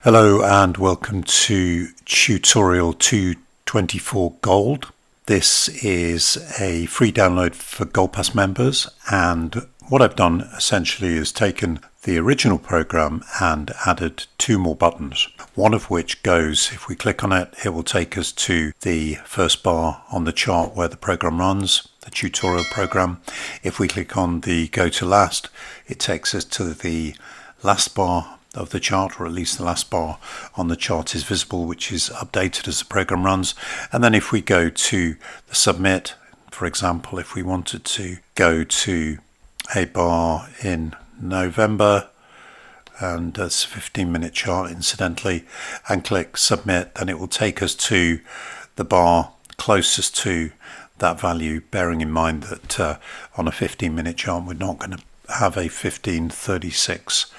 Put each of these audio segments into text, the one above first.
Hello and welcome to tutorial 224 Gold. This is a free download for Gold Pass members, and what I've done essentially is taken the original program and added two more buttons. One of which goes, if we click on it, it will take us to the first bar on the chart where the program runs, the tutorial program. If we click on the go to last, it takes us to the last bar of the chart, or at least the last bar on the chart is visible, which is updated as the program runs. And then if we go to the submit, for example, if we wanted to go to a bar in November, and it's a 15-minute chart incidentally, and click submit, then it will take us to the bar closest to that value, bearing in mind that on a 15-minute chart we're not going to have a 1536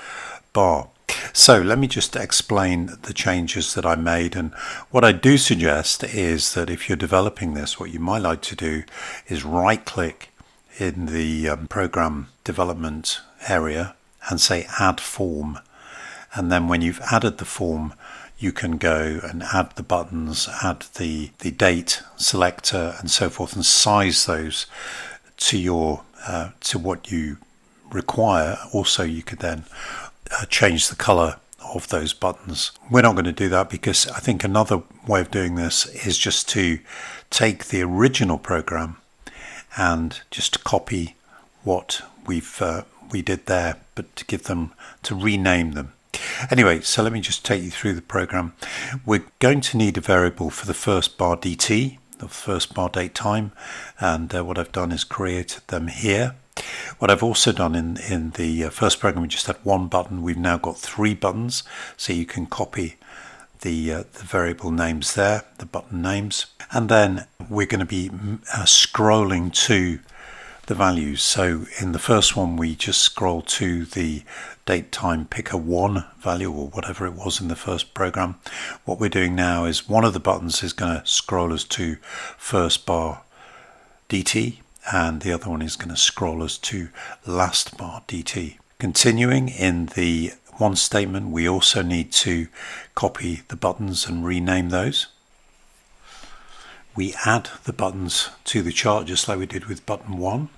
bar. So let me just explain the changes that I made, and what I do suggest is that if you're developing this, what you might like to do is right click in the program development area and say add form, and then when you've added the form you can go and add the buttons, add the date selector and so forth, and size those to your to what you require. Also you could then change the color of those buttons. We're not going to do that because I think another way of doing this is just to take the original program and just copy what we did there, but to give them, to rename them. Anyway, so let me just take you through the program. We're going to need a variable for the first bar DT, the first bar date time, and what I've done is created them here. What I've also done in the first program, we just had one button. We've now got three buttons, so you can copy the variable names there, the button names, and then we're going to be scrolling to the values. So in the first one, we just scroll to the date time picker 1 value, or whatever it was in the first program. What we're doing now is one of the buttons is going to scroll us to first bar DT, and the other one is going to scroll us to last bar DT. Continuing in the one statement, we also need to copy the buttons and rename those. We add the buttons to the chart just like we did with button 1,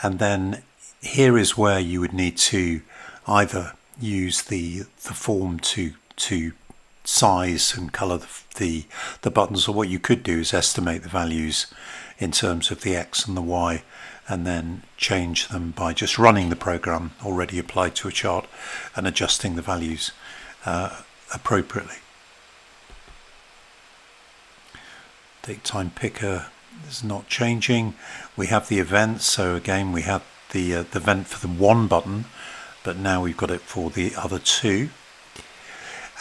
and then here is where you would need to either use the form to size and color the buttons, or what you could do is estimate the values in terms of the X and the Y, and then change them by just running the program already applied to a chart and adjusting the values appropriately. Date time picker is not changing. We have the event, so again we have the event for the one button, but now we've got it for the other two.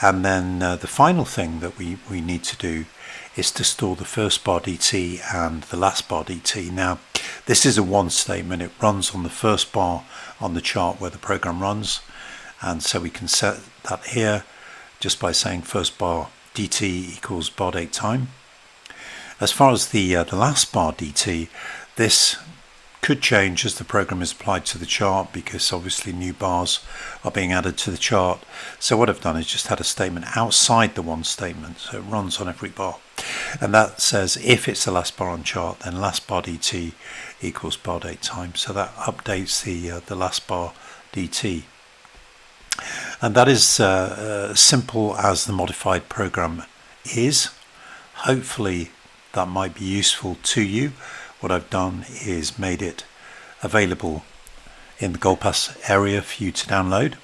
And then the final thing that we need to do is to store the first bar DT and the last bar DT. Now this is a one statement. It runs on the first bar on the chart where the program runs, and so we can set that here just by saying first bar DT equals bar date time. As far as the last bar DT, this could change as the program is applied to the chart, because obviously new bars are being added to the chart. So what I've done is just had a statement outside the one statement, so it runs on every bar, and that says if it's the last bar on chart, then last bar DT equals bar date time. So that updates the last bar DT, and that is simple as the modified program is. Hopefully that might be useful to you. What I've done is made it available in the Gold Pass area for you to download,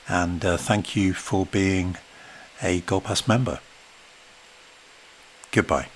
and thank you for being a Gold Pass member. Goodbye.